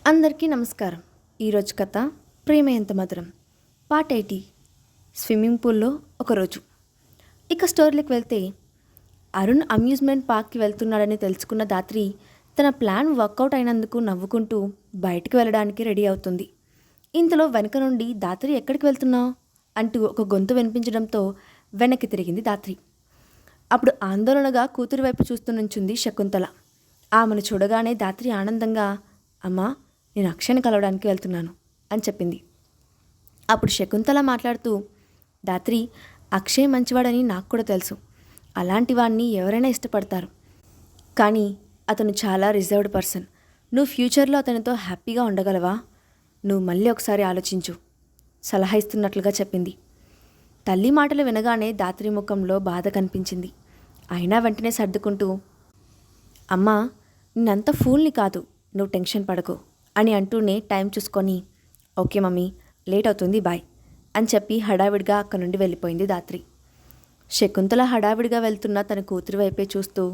అందరికీ నమస్కారం. ఈరోజు కథ ప్రేమ ఎంత మధురం పార్ట్ 80 స్విమ్మింగ్ పూల్లో ఒకరోజు. ఇక స్టోరీలోకి వెళ్తే, అరుణ్ అమ్యూజ్మెంట్ పార్క్కి వెళ్తున్నాడని తెలుసుకున్న దాత్రి తన ప్లాన్ వర్కౌట్ అయినందుకు నవ్వుకుంటూ బయటికి వెళ్ళడానికి రెడీ అవుతుంది. ఇంతలో వెనక నుండి దాత్రి ఎక్కడికి వెళ్తున్నావు అంటూ ఒక గొంతు వినిపించడంతో వెనక్కి తిరిగింది దాత్రి. అప్పుడు ఆందోళనగా కూతురు వైపు చూస్తూ నుంచుంది శకుంతల. ఆమెను చూడగానే దాత్రి ఆనందంగా, అమ్మా, నేను అక్షయ్ని కలవడానికి వెళ్తున్నాను అని చెప్పింది. అప్పుడు శకుంతల మాట్లాడుతూ, దాత్రి, అక్షయ్ మంచివాడని నాకు కూడా తెలుసు. అలాంటి వాడిని ఎవరైనా ఇష్టపడతారు. కానీ అతను చాలా రిజర్వ్డ్ పర్సన్. నువ్వు ఫ్యూచర్లో అతనితో హ్యాపీగా ఉండగలవా? నువ్వు మళ్ళీ ఒకసారి ఆలోచించు, సలహా ఇస్తున్నట్లుగా చెప్పింది. తల్లి మాటలు వినగానే దాత్రి ముఖంలో బాధ కనిపించింది. అయినా వెంటనే సర్దుకుంటూ, అమ్మా, నేనంత ఫూల్ని కాదు, నువ్వు టెన్షన్ పడకు అని అంటూనే టైం చూసుకొని, ఓకే మమ్మీ, లేట్ అవుతుంది, బాయ్ అని చెప్పి హడావిడిగా అక్కడి నుండి వెళ్ళిపోయింది దాత్రి. శకుంతల హడావిడిగా వెళ్తున్న తన కూతురి వైపే చూస్తూ,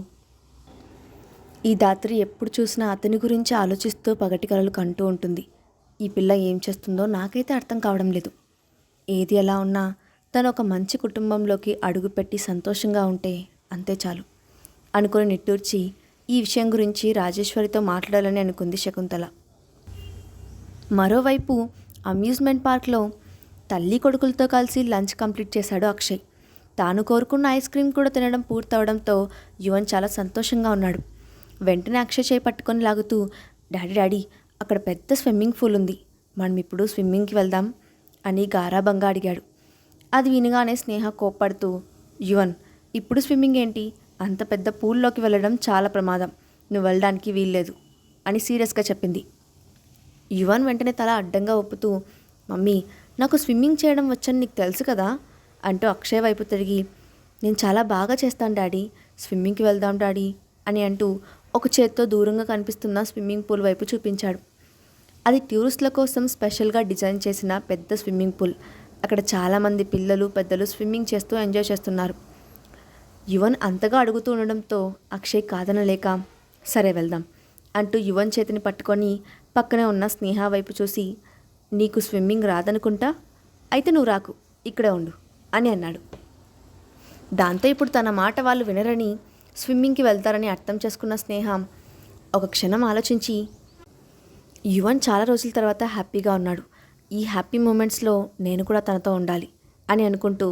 ఈ దాత్రి ఎప్పుడు చూసినా అతని గురించి ఆలోచిస్తూ పగటి కలలు కంటూ ఉంటుంది. ఈ పిల్ల ఏం చేస్తుందో నాకైతే అర్థం కావడం లేదు. ఏది ఎలా ఉన్నా తను ఒక మంచి కుటుంబంలోకి అడుగుపెట్టి సంతోషంగా ఉంటే అంతే చాలు అనుకుని నిట్టూర్చి ఈ విషయం గురించి రాజేశ్వరితో మాట్లాడాలని అనుకుంది శకుంతల. మరోవైపు అమ్యూజ్మెంట్ పార్క్లో తల్లి కొడుకులతో కలిసి లంచ్ కంప్లీట్ చేశాడు అక్షయ్. తాను కోరుకున్న ఐస్ క్రీమ్ కూడా తినడం పూర్తవడంతో యువన్ చాలా సంతోషంగా ఉన్నాడు. వెంటనే అక్షయ్ చేయి పట్టుకొని లాగుతూ, డాడీ డాడీ, అక్కడ పెద్ద స్విమ్మింగ్ పూల్ ఉంది, మనం ఇప్పుడు స్విమ్మింగ్కి వెళ్దాం అని గారాబంగా అడిగాడు. అది వినగానే స్నేహ కోప్పడుతూ, యువన్, ఇప్పుడు స్విమ్మింగ్ ఏంటి? అంత పెద్ద పూల్లోకి వెళ్ళడం చాలా ప్రమాదం, నువ్వు వెళ్ళడానికి వీల్లేదు అని సీరియస్గా చెప్పింది. యువన్ వెంటనే తల అడ్డంగా ఒప్పుతూ, మమ్మీ, నాకు స్విమ్మింగ్ చేయడం వచ్చని నీకు తెలుసు కదా అంటూ అక్షయ్ వైపు తిరిగి, నేను చాలా బాగా చేస్తాను డాడీ, స్విమ్మింగ్కి వెళ్దాం డాడీ అని అంటూ ఒక చేత్తో దూరంగా కనిపిస్తున్న స్విమ్మింగ్ పూల్ వైపు చూపించాడు. అది టూరిస్టుల కోసం స్పెషల్గా డిజైన్ చేసిన పెద్ద స్విమ్మింగ్ పూల్. అక్కడ చాలామంది పిల్లలు పెద్దలు స్విమ్మింగ్ చేస్తూ ఎంజాయ్ చేస్తున్నారు. యువన్ అంతగా అడుగుతూ ఉండడంతో అక్షయ్ కాదనలేక, సరే వెళ్దాం అంటూ యువన్ చేతిని పట్టుకొని పక్కనే ఉన్న స్నేహ వైపు చూసి, నీకు స్విమ్మింగ్ రాదనుకుంటా, అయితే నువ్వు రాకు, ఇక్కడే ఉండు అని అన్నాడు. దాంతో ఇప్పుడు తన మాట వాళ్ళు వినరని, స్విమ్మింగ్కి వెళ్తారని అర్థం చేసుకున్న స్నేహ ఒక క్షణం ఆలోచించి, యువన్ చాలా రోజుల తర్వాత హ్యాపీగా ఉన్నాడు, ఈ హ్యాపీ మూమెంట్స్లో నేను కూడా తనతో ఉండాలి అని అనుకుంటూ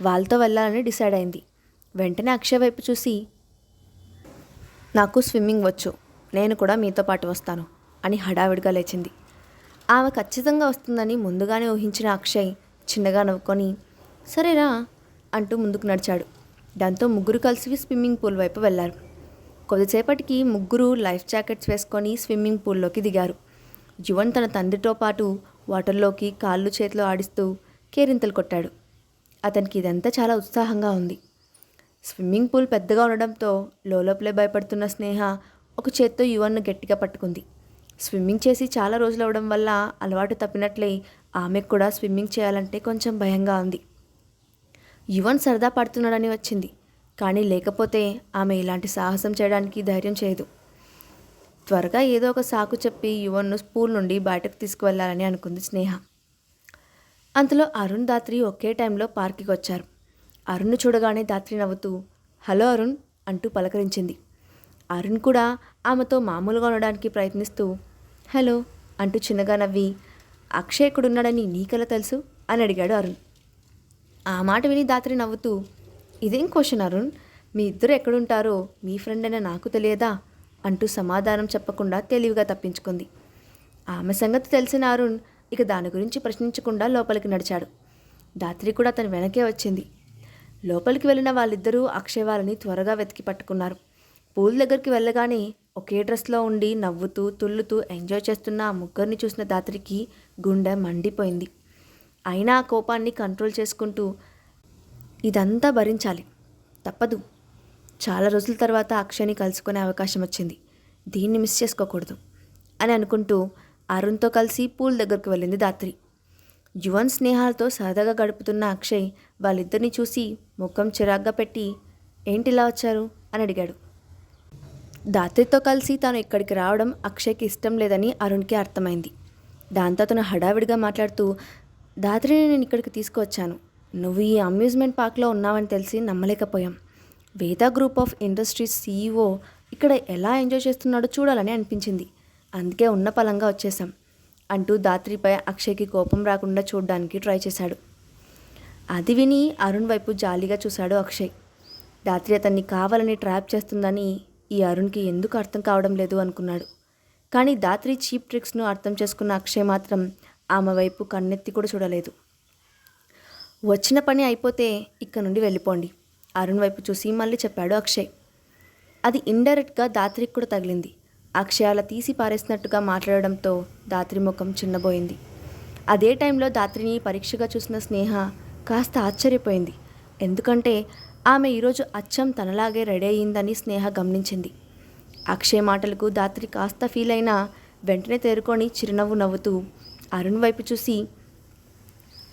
వాళ్ళతో వెళ్ళాలని డిసైడ్ అయింది. వెంటనే అక్షయ్ వైపు చూసి, నాకు స్విమ్మింగ్ వచ్చు, నేను కూడా మీతో పాటు వస్తాను అని హడావిడిగా లేచింది. ఆమె ఖచ్చితంగా వస్తుందని ముందుగానే ఊహించిన అక్షయ్ చిన్నగా నవ్వుకొని, సరేరా అంటూ ముందుకు నడిచాడు. దాంతో ముగ్గురు కలిసి స్విమ్మింగ్ పూల్ వైపు వెళ్ళారు. కొద్దిసేపటికి ముగ్గురు లైఫ్ జాకెట్స్ వేసుకొని స్విమ్మింగ్ పూల్లోకి దిగారు. యువన్ తన తండ్రితో పాటు వాటర్లోకి కాళ్ళు చేతులు ఆడిస్తూ కేరింతలు కొట్టాడు. అతనికి ఇదంతా చాలా ఉత్సాహంగా ఉంది. స్విమ్మింగ్ పూల్ పెద్దగా ఉండడంతో లోపలే భయపడుతున్న స్నేహ ఒక చేత్తో యువన్ను గట్టిగా పట్టుకుంది. స్విమ్మింగ్ చేసి చాలా రోజులు అవడం వల్ల అలవాటు తప్పినట్లే ఆమెకు కూడా స్విమ్మింగ్ చేయాలంటే కొంచెం భయంగా ఉంది. యువన్ సరదా పడుతున్నాడని వచ్చింది, కానీ లేకపోతే ఆమె ఇలాంటి సాహసం చేయడానికి ధైర్యం చేయదు. త్వరగా ఏదో ఒక సాకు చెప్పి యువన్ను పూల్ నుండి బయటకు తీసుకువెళ్లాలని అనుకుంది స్నేహ. అంతలో అరుణ్ దాత్రి ఒకే టైంలో పార్క్కి వచ్చారు. అరుణ్ను చూడగానే దాత్రి నవ్వుతూ, హలో అరుణ్ అంటూ పలకరించింది. అరుణ్ కూడా ఆమెతో మామూలుగా ఉండడానికి ప్రయత్నిస్తూ, హలో అంటూ చిన్నగా నవ్వి, అక్షయ్ ఎక్కడున్నాడని నీకెలా తెలుసు అని అడిగాడు అరుణ్. ఆ మాట విని దాత్రి నవ్వుతూ, ఇదేం క్వశ్చన్ అరుణ్, మీ ఇద్దరు ఎక్కడుంటారో మీ ఫ్రెండ్ అయినా నాకు తెలియదా అంటూ సమాధానం చెప్పకుండా తెలివిగా తప్పించుకుంది. ఆమె సంగతి తెలిసిన అరుణ్ ఇక దాని గురించి ప్రశ్నించకుండా లోపలికి నడిచాడు. దాత్రి కూడా తన వెనకే వచ్చింది. లోపలికి వెళ్ళిన వాళ్ళిద్దరూ అక్షయ్ వాళ్ళని త్వరగా వెతికి పట్టుకున్నారు. పూల్ దగ్గరికి వెళ్ళగానే ఒకే డ్రెస్లో ఉండి నవ్వుతూ తుళ్ళుతూ ఎంజాయ్ చేస్తున్న ఆ ముగ్గురిని చూసిన దాత్రికి గుండె మండిపోయింది. అయినా ఆ కోపాన్ని కంట్రోల్ చేసుకుంటూ, ఇదంతా భరించాలి, తప్పదు, చాలా రోజుల తర్వాత అక్షయ్ని కలుసుకునే అవకాశం వచ్చింది, దీన్ని మిస్ చేసుకోకూడదు అని అనుకుంటూ అరుణ్తో కలిసి పూల్ దగ్గరకు వెళ్ళింది దాత్రి. యువన్ స్నేహాలతో సరదాగా గడుపుతున్న అక్షయ్ వాళ్ళిద్దరిని చూసి ముఖం చిరాగ్గా పెట్టి, ఏంటిలా వచ్చారు అని అడిగాడు. దాత్రితో కలిసి తాను ఇక్కడికి రావడం అక్షయ్కి ఇష్టం లేదని అరుణ్కి అర్థమైంది. దాంతో అతను హడావిడిగా మాట్లాడుతూ, దాత్రిని నేను ఇక్కడికి తీసుకువచ్చాను. నువ్వు ఈ అమ్యూజ్మెంట్ పార్క్లో ఉన్నావని తెలిసి నమ్మలేకపోయాం. వేదా గ్రూప్ ఆఫ్ ఇండస్ట్రీస్ సీఈఓ ఇక్కడ ఎలా ఎంజాయ్ చేస్తున్నాడో చూడాలని అనిపించింది. అందుకే ఉన్న పలంగా వచ్చేసాం అంటూ దాత్రిపై అక్షయ్కి కోపం రాకుండా చూడడానికి ట్రై చేశాడు. అది విని అరుణ్ వైపు జాలిగా చూశాడు అక్షయ్. దాత్రి అతన్ని కావాలని ట్రాప్ చేస్తుందని ఈ అరుణ్కి ఎందుకు అర్థం కావడం లేదు అనుకున్నాడు. కానీ దాత్రి చీప్ ట్రిక్స్ను అర్థం చేసుకున్న అక్షయ్ మాత్రం ఆమె వైపు కన్నెత్తి కూడా చూడలేదు. వచ్చిన పని అయిపోతే ఇక్కడ నుండి వెళ్ళిపోండి అరుణ్ వైపు చూసి మళ్ళీ చెప్పాడు అక్షయ్. అది ఇండైరెక్ట్గా దాత్రికి కూడా తగిలింది. అక్షయ్ అలా తీసి పారేసినట్టుగా మాట్లాడడంతో దాత్రి ముఖం చిన్నబోయింది. అదే టైంలో దాత్రిని పరీక్షగా చూసిన స్నేహ కాస్త ఆశ్చర్యపోయింది. ఎందుకంటే ఆమె ఈరోజు అచ్చం తనలాగే రెడీ అయ్యిందని స్నేహ గమనించింది. అక్షయ్ మాటలకు దాత్రి కాస్త ఫీల్ అయినా వెంటనే తేరుకొని చిరునవ్వు నవ్వుతూ అరుణ్ వైపు చూసి,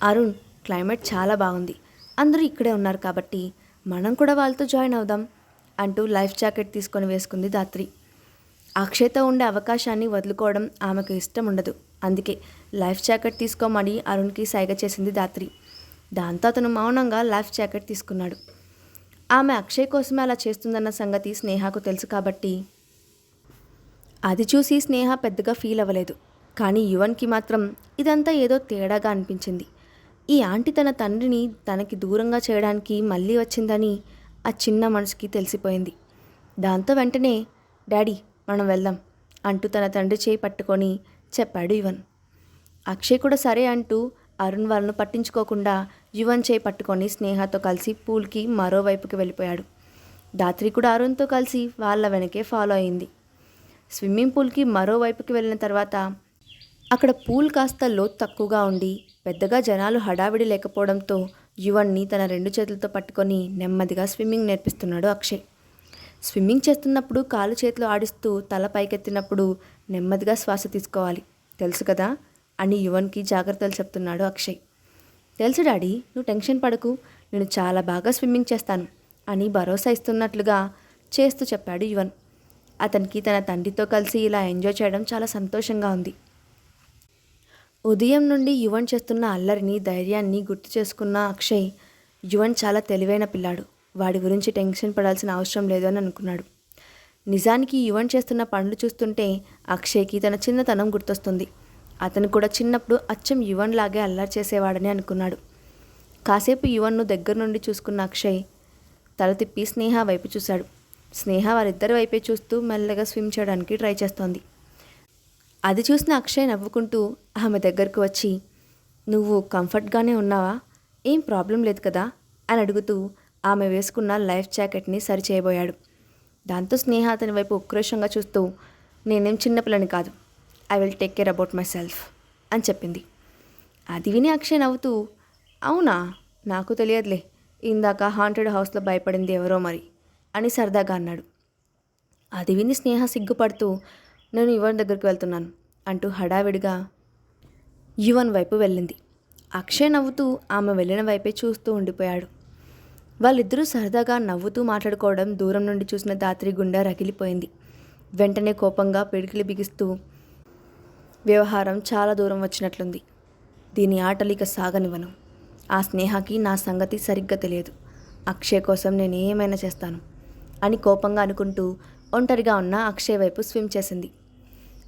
అరుణ్, క్లైమేట్ చాలా బాగుంది. అందరూ ఇక్కడే ఉన్నారు కాబట్టి మనం కూడా వాళ్ళతో జాయిన్ అవుదాం అంటూ లైఫ్ జాకెట్ తీసుకొని వేసుకుంది దాత్రి. అక్షయ్తో ఉండే అవకాశాన్ని వదులుకోవడం ఆమెకు ఇష్టం ఉండదు. అందుకే లైఫ్ జాకెట్ తీసుకోమని అరుణ్కి సైగ చేసింది దాత్రి. దాంతో అతను మౌనంగా లైఫ్ జాకెట్ తీసుకున్నాడు. ఆమె అక్షయ్ కోసమే అలా చేస్తుందన్న సంగతి స్నేహకు తెలుసు కాబట్టి అది చూసి స్నేహ పెద్దగా ఫీల్ అవ్వలేదు. కానీ యువన్కి మాత్రం ఇదంతా ఏదో తేడాగా అనిపించింది. ఈ ఆంటీ తన తండ్రిని తనకి దూరంగా చేయడానికి మళ్ళీ వచ్చిందని ఆ చిన్న మనసుకి తెలిసిపోయింది. దాంతో వెంటనే, డాడీ మనం వెళ్దాం అంటూ తన తండ్రి చేయి పట్టుకొని చెప్పాడు యువన్. అక్షయ్ కూడా సరే అంటూ అరుణ్ వాళ్ళను పట్టించుకోకుండా యువన్ చేయి పట్టుకొని స్నేహతో కలిసి పూల్కి మరోవైపుకి వెళ్ళిపోయాడు. దాత్రి కూడా అరుణ్తో కలిసి వాళ్ళ వెనకే ఫాలో అయింది. స్విమ్మింగ్ పూల్కి మరోవైపుకి వెళ్ళిన తర్వాత అక్కడ పూల్ కాస్త లోతు తక్కువగా ఉండి పెద్దగా జనాలు హడావిడి లేకపోవడంతో యువన్ని తన 2 చేతులతో పట్టుకొని నెమ్మదిగా స్విమ్మింగ్ నేర్పిస్తున్నాడు అక్షయ్. స్విమ్మింగ్ చేస్తున్నప్పుడు కాలు చేతులు ఆడిస్తూ తల పైకెత్తినప్పుడు నెమ్మదిగా శ్వాస తీసుకోవాలి, తెలుసు కదా అని యువన్కి జాగ్రత్తలు చెప్తున్నాడు అక్షయ్. తెలుసు డాడీ, నువ్వు టెన్షన్ పడకు, నేను చాలా బాగా స్విమ్మింగ్ చేస్తాను అని భరోసా ఇస్తున్నట్లుగా చేస్తూ చెప్పాడు యువన్. అతనికి తన తండ్రితో కలిసి ఇలా ఎంజాయ్ చేయడం చాలా సంతోషంగా ఉంది. ఉదయం నుండి యువన్ చేస్తున్న అల్లరిని, ధైర్యాన్ని గుర్తు చేసుకున్న అక్షయ్, యువన్ చాలా తెలివైన పిల్లాడు, వాడి గురించి టెన్షన్ పడాల్సిన అవసరం లేదు అని అనుకున్నాడు. నిజానికి యువన్ చేస్తున్న పనులు చూస్తుంటే అక్షయ్కి తన చిన్నతనం గుర్తొస్తుంది. అతను కూడా చిన్నప్పుడు అచ్చం యువన్ లాగే అల్లరి చేసేవాడని అనుకున్నాడు. కాసేపు యువన్ను దగ్గర నుండి చూసుకున్న అక్షయ్ తల తిప్పి స్నేహ వైపు చూశాడు. స్నేహ వారిద్దరి వైపే చూస్తూ మెల్లగా స్విమ్ చేయడానికి ట్రై చేస్తోంది. అది చూసిన అక్షయ్ నవ్వుకుంటూ ఆమె దగ్గరకు వచ్చి, నువ్వు కంఫర్ట్గానే ఉన్నావా, ఏం ప్రాబ్లం లేదు కదా అని అడుగుతూ ఆమె వేసుకున్న లైఫ్ జాకెట్ని సరిచేయబోయాడు. దాంతో స్నేహ అతని వైపు ఉక్రోషంగా చూస్తూ, నేనేం చిన్నపిల్లని కాదు, I will take care about my self అని చెప్పింది. అది విని అక్షయ్ నవ్వుతూ, అవునా, నాకు తెలియదులే, ఇందాక హాంటెడ్ హౌస్లో భయపడింది ఎవరో మరి అని సరదాగా అన్నాడు. అది విని స్నేహ సిగ్గుపడుతూ, నేను యువన్ దగ్గరికి వెళ్తున్నాను అంటూ హడావిడిగా యువన్ వైపు వెళ్ళింది. అక్షయ్ నవ్వుతూ ఆమె వెళ్ళిన వైపే చూస్తూ ఉండిపోయాడు. వాళ్ళిద్దరూ సరదాగా నవ్వుతూ మాట్లాడుకోవడం దూరం నుండి చూసిన దాత్రి గుండె రగిలిపోయింది. వెంటనే కోపంగా పిడికిలి బిగిస్తూ, వ్యవహారం చాలా దూరం వచ్చినట్లుంది, దీని ఆటలు ఇక సాగనివ్వను. ఆ స్నేహకి నా సంగతి సరిగ్గా తెలియదు, అక్షయ్ కోసం నేను ఏమైనా చేస్తాను అని కోపంగా అనుకుంటూ ఒంటరిగా ఉన్న అక్షయ్ వైపు స్విమ్ చేసింది.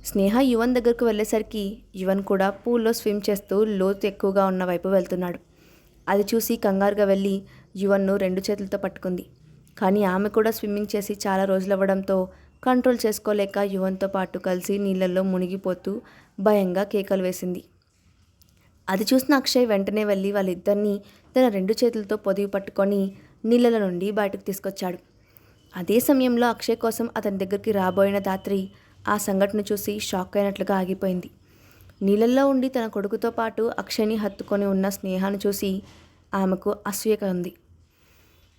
స్నేహ యువన్ దగ్గరకు వెళ్ళేసరికి యువన్ కూడా పూల్లో స్విమ్ చేస్తూ లోతు ఎక్కువగా ఉన్న వైపు వెళ్తున్నాడు. అది చూసి కంగారుగా వెళ్ళి యువన్ను 2 చేతులతో పట్టుకుంది. కానీ ఆమె కూడా స్విమ్మింగ్ చేసి చాలా రోజులు అవ్వడంతో కంట్రోల్ చేసుకోలేక యువన్తో పాటు కలిసి నీళ్ళల్లో మునిగిపోతూ భయంగా కేకలు వేసింది. అది చూసిన అక్షయ్ వెంటనే వెళ్ళి వాళ్ళిద్దరినీ తన 2 చేతులతో పొదివి పట్టుకొని నీళ్ళల నుండి బయటకు తీసుకొచ్చాడు. అదే సమయంలో అక్షయ్ కోసం అతని దగ్గరికి రాబోయిన దాత్రి ఆ సంఘటన చూసి షాక్ అయినట్లుగా ఆగిపోయింది. నీళ్ళల్లో ఉండి తన కొడుకుతో పాటు అక్షయ్ని హత్తుకొని ఉన్న స్నేహాన్ని చూసి ఆమెకు అసూయగా ఉంది.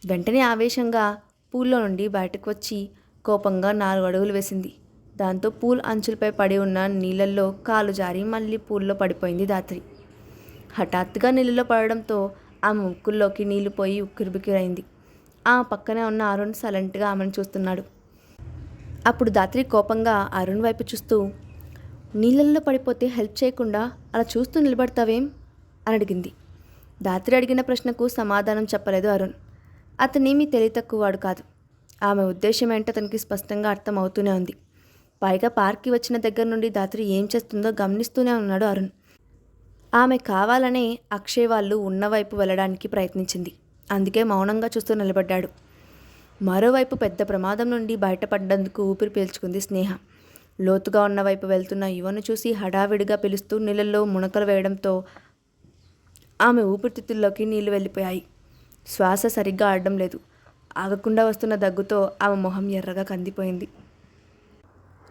వెంటనే ఆవేశంగా పూల్లో నుండి బయటకు వచ్చి కోపంగా 4 అడుగులు వేసింది. దాంతో పూల్ అంచులపై పడి ఉన్న నీళ్ళల్లో కాలు జారి మళ్ళీ పూల్లో పడిపోయింది దాత్రి. హఠాత్తుగా నీళ్ళలో పడడంతో ఆమె ముక్కుల్లోకి నీళ్లు పోయి ఉక్కిరిబిక్కిరైంది. ఆ పక్కనే ఉన్న అరుణ్ సైలెంట్గా ఆమెను చూస్తున్నాడు. అప్పుడు ధాత్రి కోపంగా అరుణ్ వైపు చూస్తూ, నీళ్ళల్లో పడిపోతే హెల్ప్ చేయకుండా అలా చూస్తూ నిలబడతావేం అని అడిగింది. ధాత్రి అడిగిన ప్రశ్నకు సమాధానం చెప్పలేదు అరుణ్. అతనేమీ తెలివితక్కువవాడు కాదు. ఆమె ఉద్దేశం ఏంటో అతనికి స్పష్టంగా అర్థం అవుతూనే ఉంది. పైగా పార్క్కి వచ్చిన దగ్గర నుండి ధాత్రి ఏం చేస్తుందో గమనిస్తూనే ఉన్నాడు అరుణ్. ఆమె కావాలనే అక్షయ్ వాళ్ళు ఉన్నవైపు వెళ్ళడానికి ప్రయత్నించింది. అందుకే మౌనంగా చూస్తూ నిలబడ్డాడు. మరోవైపు పెద్ద ప్రమాదం నుండి బయటపడ్డందుకు ఊపిరి పీల్చుకుంది స్నేహ. లోతుగా ఉన్న వైపు వెళ్తున్న యువను చూసి హడావిడిగా పిలుస్తూ నీళ్ళల్లో మునకలు వేయడంతో ఆమె ఊపిరితిత్తుల్లోకి నీళ్లు వెళ్ళిపోయాయి. శ్వాస సరిగ్గా ఆడడం లేదు. ఆగకుండా వస్తున్న దగ్గుతో ఆమె మొహం ఎర్రగా కందిపోయింది.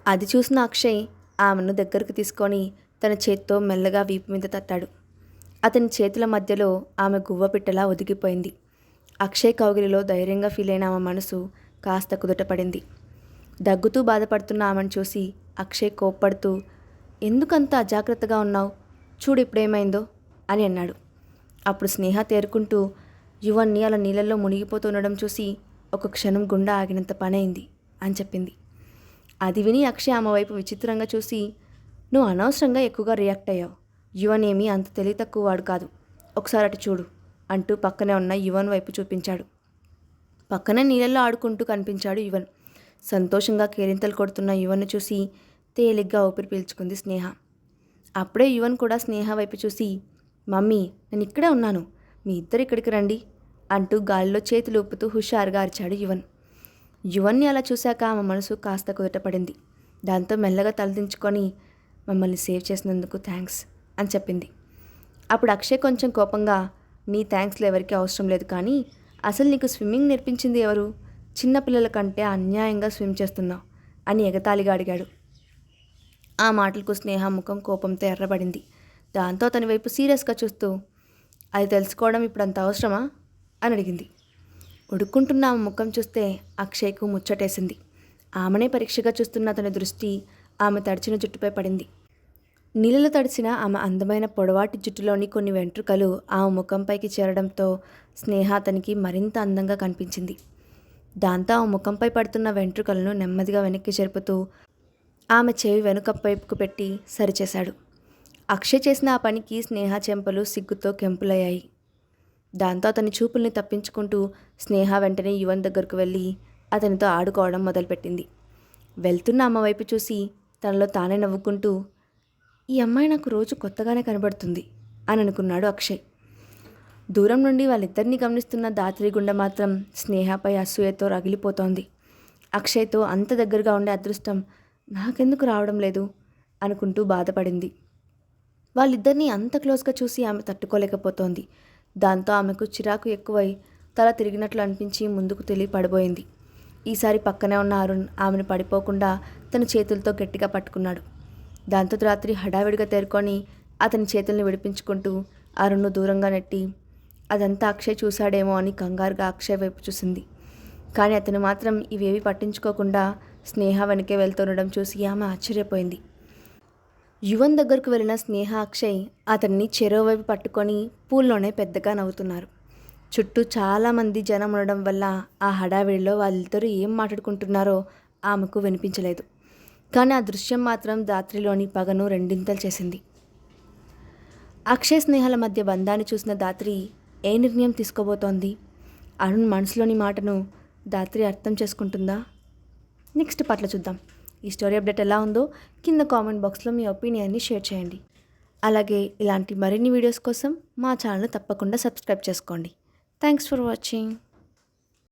అది చూసిన అక్షయ్ ఆమెను దగ్గరకు తీసుకొని తన చేత్తో మెల్లగా వీపు మీద తట్టాడు. అతని చేతుల మధ్యలో ఆమె గువ్వపిట్టలా ఒదిగిపోయింది. అక్షయ్ కౌగిలిలో ధైర్యంగా ఫీల్ అయిన ఆమె మనసు కాస్త కుదుటపడింది. దగ్గుతూ బాధపడుతున్న ఆమెను చూసి అక్షయ్ కోప్పడుతూ, ఎందుకంత అజాగ్రత్తగా ఉన్నావు? చూడు ఇప్పుడేమైందో అని అన్నాడు. అప్పుడు స్నేహ తేరుకుంటూ యువన్ని అలా నీళ్ళల్లో మునిగిపోతుండడం చూసి ఒక క్షణం గుండె ఆగినంత పనైంది అని చెప్పింది. అది విని అక్షయ్ ఆమె వైపు విచిత్రంగా చూసి, నువ్వు అనవసరంగా ఎక్కువగా రియాక్ట్ అయ్యావు. యువన్ ఏమీ అంత తెలివి తక్కువ వాడు కాదు. ఒకసారి అటు చూడు అంటూ పక్కనే ఉన్న యువన్ వైపు చూపించాడు. పక్కనే నీళ్ళల్లో ఆడుకుంటూ కనిపించాడు యువన్. సంతోషంగా కేరింతలు కొడుతున్న యువన్ను చూసి తేలిగ్గా ఊపిరి పీల్చుకుంది స్నేహ. అప్పుడే యువన్ కూడా స్నేహ వైపు చూసి, మమ్మీ నేను ఇక్కడే ఉన్నాను, మీ ఇద్దరు ఇక్కడికి రండి అంటూ గాలిలో చేతులు ఊపుతూ హుషారుగా అరిచాడు యువన్. యువన్ని అలా చూశాక ఆమె మనసు కాస్త కుదుటపడింది. దాంతో మెల్లగా తలదించుకొని, మమ్మల్ని సేవ్ చేసినందుకు థ్యాంక్స్ అని చెప్పింది. అప్పుడు అక్షయ్ కొంచెం కోపంగా, నీ థ్యాంక్స్లు ఎవరికీ అవసరం లేదు, కానీ అసలు నీకు స్విమ్మింగ్ నేర్పించింది ఎవరు? చిన్నపిల్లల కంటే అన్యాయంగా స్విమ్ చేస్తున్నావు అని ఎగతాళిగా అడిగాడు. ఆ మాటలకు స్నేహ ముఖం కోపంతో ఎర్రబడింది. దాంతో అతని వైపు సీరియస్గా చూస్తూ, అది తెలుసుకోవడం ఇప్పుడు అంత అవసరమా అని అడిగింది. ఉడుక్కుంటున్న ఆమె ముఖం చూస్తే అక్షయ్కు ముచ్చటేసింది. ఆమెనే పరీక్షగా చూస్తున్న అతని దృష్టి ఆమె తడిచిన జుట్టుపై పడింది. నీళ్ళలో తడిసిన ఆమె అందమైన పొడవాటి జుట్టులోని కొన్ని వెంట్రుకలు ఆమె ముఖంపైకి చేరడంతో స్నేహ అతనికి మరింత అందంగా కనిపించింది. దాంతో ఆమె ముఖంపై పడుతున్న వెంట్రుకలను నెమ్మదిగా వెనక్కి జరుపుతూ ఆమె చెవి వెనుక వైపుకు పెట్టి సరిచేశాడు. అక్షయ్ చేసిన ఆ పనికి స్నేహ చెంపలు సిగ్గుతో కెంపులయ్యాయి. దాంతో అతని చూపుల్ని తప్పించుకుంటూ స్నేహ వెంటనే యువన్ దగ్గరకు వెళ్ళి అతనితో ఆడుకోవడం మొదలుపెట్టింది. వెళ్తున్న అమ్మ వైపు చూసి తనలో తానే నవ్వుకుంటూ, ఈ అమ్మాయి నాకు రోజు కొత్తగానే కనబడుతుంది అని అనుకున్నాడు అక్షయ్. దూరం నుండి వాళ్ళిద్దరినీ గమనిస్తున్న ధాత్రి గుండె మాత్రం స్నేహపై అసూయతో రగిలిపోతోంది. అక్షయ్తో అంత దగ్గరగా ఉండే అదృష్టం నాకెందుకు రావడం లేదు అనుకుంటూ బాధపడింది. వాళ్ళిద్దరినీ అంత క్లోజ్గా చూసి ఆమె తట్టుకోలేకపోతోంది. దాంతో ఆమెకు చిరాకు ఎక్కువై తల తిరిగినట్లు అనిపించి ముందుకు పడిపోయింది. ఈసారి పక్కనే ఉన్న అరుణ్ ఆమెను పడిపోకుండా తన చేతులతో గట్టిగా పట్టుకున్నాడు. దాంతో రాత్రి హడావిడిగా తేరుకొని అతని చేతుల్ని విడిపించుకుంటూ అరుణ్ను దూరంగా నెట్టి, అదంతా అక్షయ్ చూశాడేమో అని కంగారుగా అక్షయ్ వైపు చూసింది. కానీ అతను మాత్రం ఇవేవి పట్టించుకోకుండా స్నేహ వెనకే వెళ్తుండడం చూసి ఆమె ఆశ్చర్యపోయింది. యువన్ దగ్గరకు వెళ్ళిన స్నేహ అక్షయ్ అతన్ని చెరోవైపు పట్టుకొని పూల్లోనే పెద్దగా నవ్వుతున్నారు. చుట్టూ చాలామంది జనం ఉండడం వల్ల ఆ హడావిడిలో వాళ్ళిద్దరూ ఏం మాట్లాడుకుంటున్నారో ఆమెకు వినిపించలేదు. కానీ ఆ దృశ్యం మాత్రం ధాత్రిలోని పగను రెండింతలు చేసింది. అక్షయ్ స్నేహాల మధ్య బంధాన్ని చూసిన ధాత్రి ఏ నిర్ణయం తీసుకోబోతోంది? అరుణ్ మనసులోని మాటను ధాత్రి అర్థం చేసుకుంటుందా? నెక్స్ట్ పార్ట్లో చూద్దాం. ఈ స్టోరీ అప్డేట్ ఎలా ఉందో కింద కామెంట్ బాక్స్లో మీ ఒపీనియన్ని షేర్ చేయండి. అలాగే ఇలాంటి మరిన్ని వీడియోస్ కోసం మా ఛానల్ తప్పకుండా సబ్స్క్రైబ్ చేసుకోండి. Thanks for watching.